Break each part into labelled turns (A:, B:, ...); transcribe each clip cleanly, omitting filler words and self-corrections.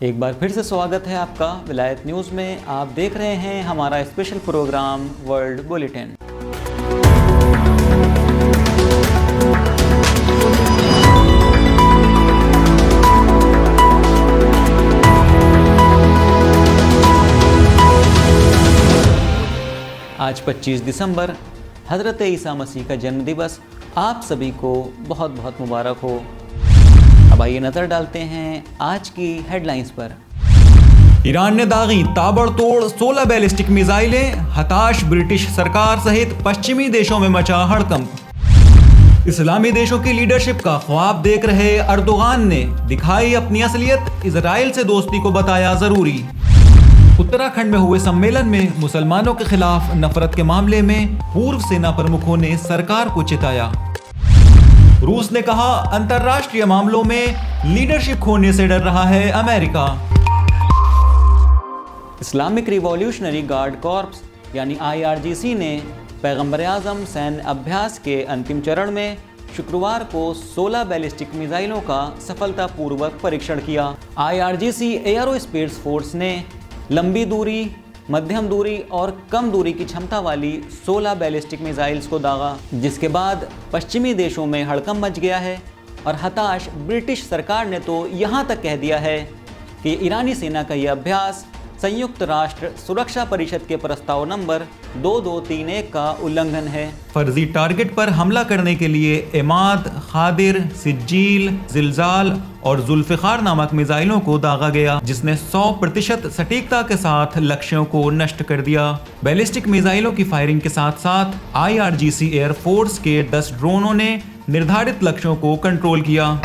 A: एक बार फिर से स्वागत है आपका विलायत न्यूज़ में। आप देख रहे हैं हमारा स्पेशल प्रोग्राम वर्ल्ड बुलेटिन। आज 25 दिसंबर हज़रत ईसा मसीह का जन्म दिवस आप सभी को बहुत बहुत मुबारक हो। अब आइए नजर डालते हैं आज की हेडलाइंस पर।
B: ईरान ने दागी ताबड़तोड़ 16 बैलिस्टिक मिसाइलें, हताश ब्रिटिश सरकार सहित पश्चिमी देशों में मचा हड़कंप। इस्लामी देशों की लीडरशिप का ख्वाब देख रहे अर्दोगान ने दिखाई अपनी असलियत, इजराइल से दोस्ती को बताया जरूरी। उत्तराखंड में हुए सम्मेलन में मुसलमानों के खिलाफ नफरत के मामले में पूर्व सेना प्रमुखों ने सरकार को चिताया। रूस ने कहा अंतर्राष्ट्रीय मामलों में लीडरशिप खोने से डर रहा है America.
A: Islamic revolutionary guard corps यानी IRGC ने पैगंबर आजम सैन्य अभ्यास के अंतिम चरण में शुक्रवार को 16 बैलिस्टिक मिसाइलों का सफलतापूर्वक परीक्षण किया। IRGC एयरोस्पेस फोर्स ने लंबी दूरी, मध्यम दूरी और कम दूरी की क्षमता वाली 16 बैलिस्टिक मिसाइल्स को दागा, जिसके बाद पश्चिमी देशों में हड़कंप मच गया है और हताश ब्रिटिश सरकार ने तो यहाँ तक कह दिया है कि ईरानी सेना का यह अभ्यास संयुक्त राष्ट्र सुरक्षा परिषद के प्रस्ताव नंबर 2231 का उल्लंघन है।
B: फर्जी टारगेट पर हमला करने के लिए एमाद, खादिर, सिज्जील, जिलजाल और जुल्फिकार नामक मिसाइलों को दागा गया, जिसने 100% सटीकता के साथ लक्ष्यों को नष्ट कर दिया। बैलिस्टिक मिसाइलों की फायरिंग के साथ साथ IRGC एयरफोर्स के 10 ड्रोनों ने निर्धारित लक्ष्यों को कंट्रोल किया।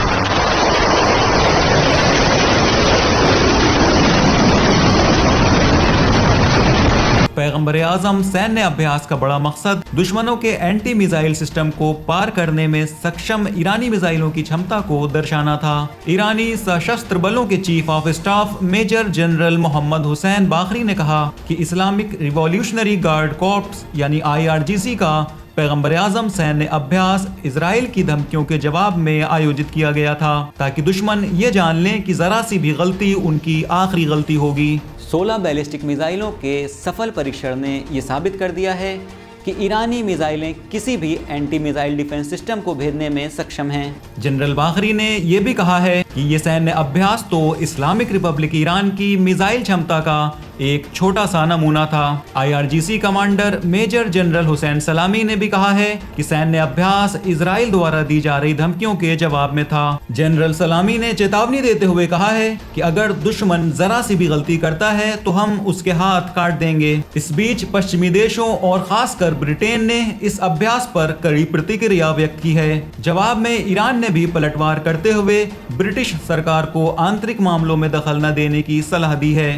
B: पैगंबर आजम सैन्य अभ्यास का बड़ा मकसद दुश्मनों के एंटी मिसाइल सिस्टम को पार करने में सक्षम ईरानी मिसाइलों की क्षमता को दर्शाना था। ईरानी सशस्त्र बलों के chief of staff major general Mohammad Hussein Bagheri ने कहा कि इस्लामिक रिवॉल्यूशनरी गार्ड कॉर्प्स यानी IRGC का पैगंबर आजम सैन्य अभ्यास इजराइल की धमकियों के जवाब में आयोजित किया गया था, ताकि दुश्मन ये जान लें कि जरा सी भी गलती उनकी आखिरी गलती होगी।
A: 16 बैलिस्टिक मिसाइलों के सफल परीक्षण ने यह साबित कर दिया है कि ईरानी मिसाइलें किसी भी एंटी मिसाइल डिफेंस सिस्टम को भेदने में सक्षम हैं।
B: जनरल बाखरी ने यह भी कहा है कि ये सैन्य अभ्यास तो इस्लामिक रिपब्लिक ईरान की मिसाइल क्षमता का एक छोटा सा नमूना था। IRGC commander major general Hossein Salami ने भी कहा है कि सैन्य अभ्यास इजराइल द्वारा दी जा रही धमकियों के जवाब में था। जनरल सलामी ने चेतावनी देते हुए कहा है कि अगर दुश्मन जरा सी भी गलती करता है तो हम उसके हाथ काट देंगे। इस बीच पश्चिमी देशों और खासकर ब्रिटेन ने इस अभ्यास पर कड़ी प्रतिक्रिया व्यक्त की है। जवाब में ईरान ने भी पलटवार करते हुए ब्रिटिश सरकार को आंतरिक मामलों में दखल न देने की सलाह दी है।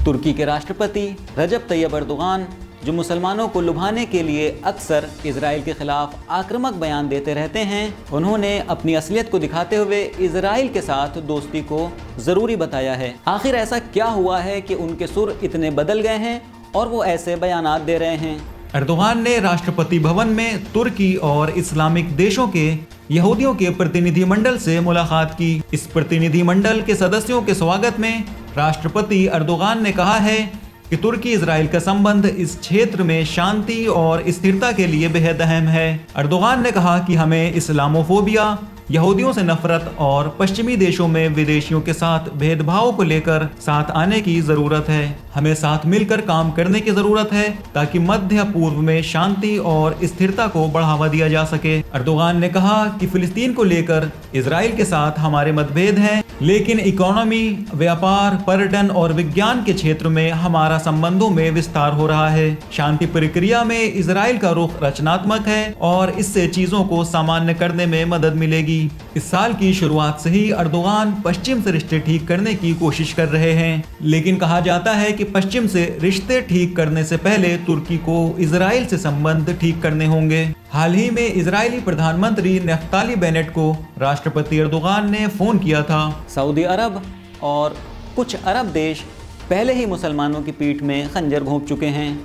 A: तुर्की के राष्ट्रपति रजब तैयब अर्दोगान, जो मुसलमानों को लुभाने के लिए अक्सर इजराइल के खिलाफ आक्रामक बयान देते रहते हैं, उन्होंने अपनी असलियत को दिखाते हुए इजराइल के साथ दोस्ती को जरूरी बताया है। आखिर ऐसा क्या हुआ है कि उनके सुर इतने बदल गए हैं और वो ऐसे बयानात दे रहे हैं?
B: अर्दोगान ने राष्ट्रपति भवन में तुर्की और इस्लामिक देशों के यहूदियों के प्रतिनिधिमंडल से मुलाकात की। इस प्रतिनिधिमंडल के सदस्यों के स्वागत में राष्ट्रपति अर्दोगान ने कहा है कि तुर्की इजराइल का संबंध इस क्षेत्र में शांति और स्थिरता के लिए बेहद अहम है। अर्दोगान ने कहा कि हमें इस्लामोफोबिया, यहूदियों से नफरत और पश्चिमी देशों में विदेशियों के साथ भेदभाव को लेकर साथ आने की जरूरत है। हमें साथ मिलकर काम करने की जरूरत है ताकि मध्य पूर्व में शांति और स्थिरता को बढ़ावा दिया जा सके। अर्दोगान ने कहा कि फिलिस्तीन को लेकर इजराइल के साथ हमारे मतभेद हैं, लेकिन इकोनॉमी, व्यापार, पर्यटन और विज्ञान के क्षेत्र में हमारा संबंधों में विस्तार हो रहा है। शांति प्रक्रिया में इजराइल का रुख रचनात्मक है और इससे चीजों को सामान्य करने में मदद मिलेगी। इस साल की शुरुआत से ही अर्दोगान पश्चिम से रिश्ते ठीक करने की कोशिश कर रहे हैं, लेकिन कहा जाता है कि पश्चिम से रिश्ते ठीक करने से पहले तुर्की को इजराइल से संबंध ठीक करने होंगे। हाल ही में इजरायली प्रधानमंत्री नफ्ताली बेनेट को राष्ट्रपति अर्दोगान ने फोन किया था।
A: सऊदी अरब और कुछ अरब देश पहले ही मुसलमानों की पीठ में खंजर घोंप चुके हैं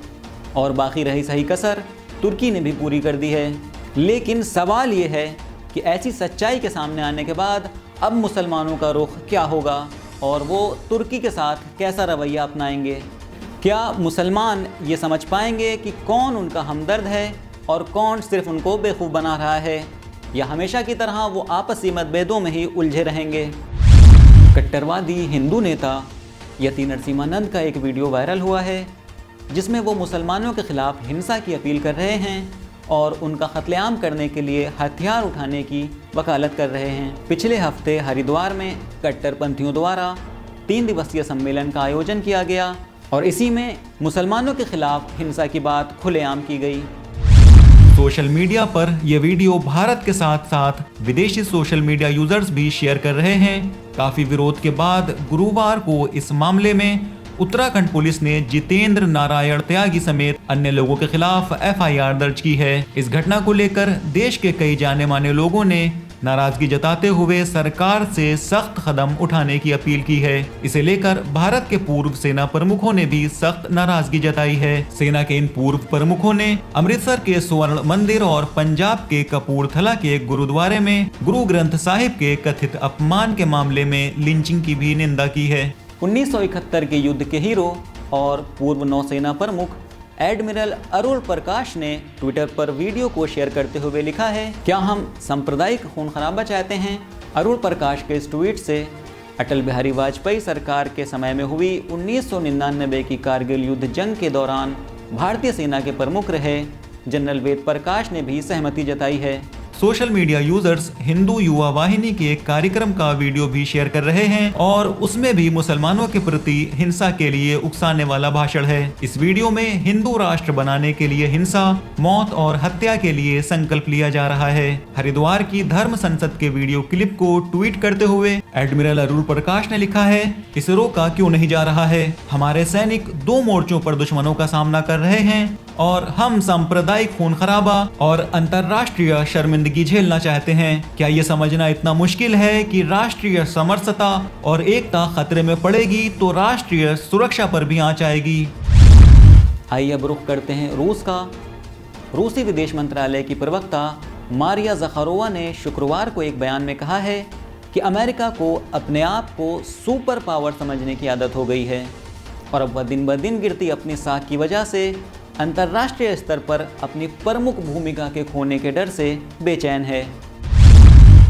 A: और बाकी रही सही कसर तुर्की ने भी पूरी कर दी है। लेकिन सवाल ये है कि ऐसी सच्चाई के सामने आने के बाद अब मुसलमानों का रुख क्या होगा? और वो तुर्की के साथ कैसा रवैया अपनाएंगे। क्या मुसलमान ये समझ पाएंगे कि कौन उनका हमदर्द है और कौन सिर्फ उनको बेवकूफ़ बना रहा है, या हमेशा की तरह वो आपसी मतभेदों में ही उलझे रहेंगे। कट्टरवादी हिंदू नेता यति नरसिम्हानंद का एक वीडियो वायरल हुआ है जिसमें वो मुसलमानों के खिलाफ हिंसा की अपील कर रहे हैं और उनका कत्लेआम करने के लिए हथियार उठाने की वकालत कर रहे हैं। पिछले हफ्ते हरिद्वार में कट्टरपंथियों द्वारा 3 दिवसीय सम्मेलन का आयोजन किया गया और इसी में मुसलमानों के खिलाफ हिंसा की बात खुलेआम की गई।
B: सोशल मीडिया पर यह वीडियो भारत के साथ साथ विदेशी सोशल मीडिया यूजर्स भी शेयर कर रहे हैं। काफी विरोध के बाद गुरुवार को इस मामले में उत्तराखंड पुलिस ने जितेंद्र नारायण त्यागी समेत अन्य लोगों के खिलाफ FIR दर्ज की है। इस घटना को लेकर देश के कई जाने माने लोगों ने नाराजगी जताते हुए सरकार से सख्त कदम उठाने की अपील की है। इसे लेकर भारत के पूर्व सेना प्रमुखों ने भी सख्त नाराजगी जताई है। सेना के इन पूर्व प्रमुखों ने अमृतसर के स्वर्ण मंदिर और पंजाब के कपूरथला के गुरुद्वारे में गुरु ग्रंथ साहिब के कथित अपमान के मामले में लिंचिंग की भी निंदा की है।
A: 1971 के युद्ध के हीरो और पूर्व नौसेना प्रमुख एडमिरल अरुण प्रकाश ने ट्विटर पर वीडियो को शेयर करते हुए लिखा है, क्या हम सांप्रदायिक खून खराबा चाहते हैं? अरुण प्रकाश के इस ट्वीट से अटल बिहारी वाजपेयी सरकार के समय में हुई 1999 की कारगिल युद्ध जंग के दौरान भारतीय सेना के प्रमुख रहे जनरल वेद प्रकाश ने भी सहमति जताई है।
B: Social media users Hindu Yuva Vahini के एक कार्यक्रम का वीडियो भी शेयर कर रहे हैं और उसमें भी मुसलमानों के प्रति हिंसा के लिए उकसाने वाला भाषण है। इस वीडियो में हिंदू राष्ट्र बनाने के लिए हिंसा, मौत और हत्या के लिए संकल्प लिया जा रहा है। हरिद्वार की धर्म संसद के वीडियो क्लिप को ट्वीट करते हुए एडमिरल अरुण प्रकाश ने लिखा है, इसे रोका क्यों नहीं जा रहा है? हमारे सैनिक 2 मोर्चों पर दुश्मनों का सामना कर रहे हैं और हम सांप्रदायिक खून खराबा और अंतर्राष्ट्रीय शर्मिंदगी झेलना चाहते हैं। क्या ये समझना इतना मुश्किल है कि राष्ट्रीय समरसता और एकता खतरे में पड़ेगी तो राष्ट्रीय सुरक्षा पर भी आंच आएगी।
A: आइए अब रुख करते हैं रूस का। रूसी विदेश मंत्रालय की प्रवक्ता मारिया ज़खारोवा ने शुक्रवार को एक बयान में कहा है कि अमेरिका को अपने आप को सुपर पावर समझने की आदत हो गई है और अब वह दिन ब दिन गिरती अपनी साख की वजह से अंतर्राष्ट्रीय स्तर पर अपनी प्रमुख भूमिका के खोने के डर से बेचैन है।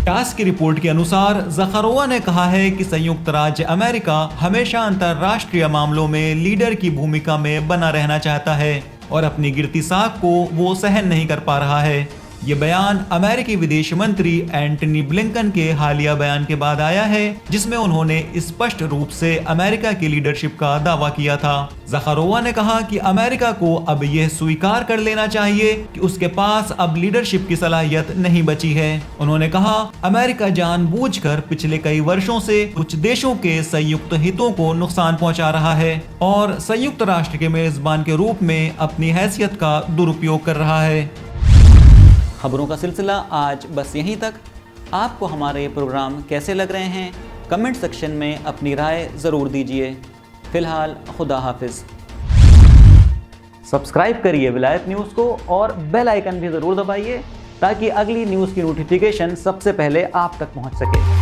B: टास की रिपोर्ट के अनुसार ज़खारोवा ने कहा है कि संयुक्त राज्य अमेरिका हमेशा अंतर्राष्ट्रीय मामलों में लीडर की भूमिका में बना रहना चाहता है और अपनी गिरती साख को वो सहन नहीं कर पा रहा है। ये बयान अमेरिकी विदेश मंत्री एंटनी ब्लिंकन के हालिया बयान के बाद आया है जिसमें उन्होंने स्पष्ट रूप से अमेरिका की लीडरशिप का दावा किया था। ज़खारोवा ने कहा कि अमेरिका को अब यह स्वीकार कर लेना चाहिए कि उसके पास अब लीडरशिप की सलाहियत नहीं बची है। उन्होंने कहा, अमेरिका जानबूझकर पिछले कई वर्षों से कुछ देशों के संयुक्त हितों को नुकसान पहुंचा रहा है और संयुक्त राष्ट्र के मेजबान के रूप में अपनी हैसियत का दुरुपयोग कर रहा है।
A: खबरों का सिलसिला आज बस यहीं तक। आपको हमारे ये प्रोग्राम कैसे लग रहे हैं कमेंट सेक्शन में अपनी राय ज़रूर दीजिए। फ़िलहाल खुदा हाफिज़। सब्सक्राइब करिए विलायत न्यूज़ को और बेल आइकन भी ज़रूर दबाइए ताकि अगली न्यूज़ की नोटिफिकेशन सबसे पहले आप तक पहुंच सके।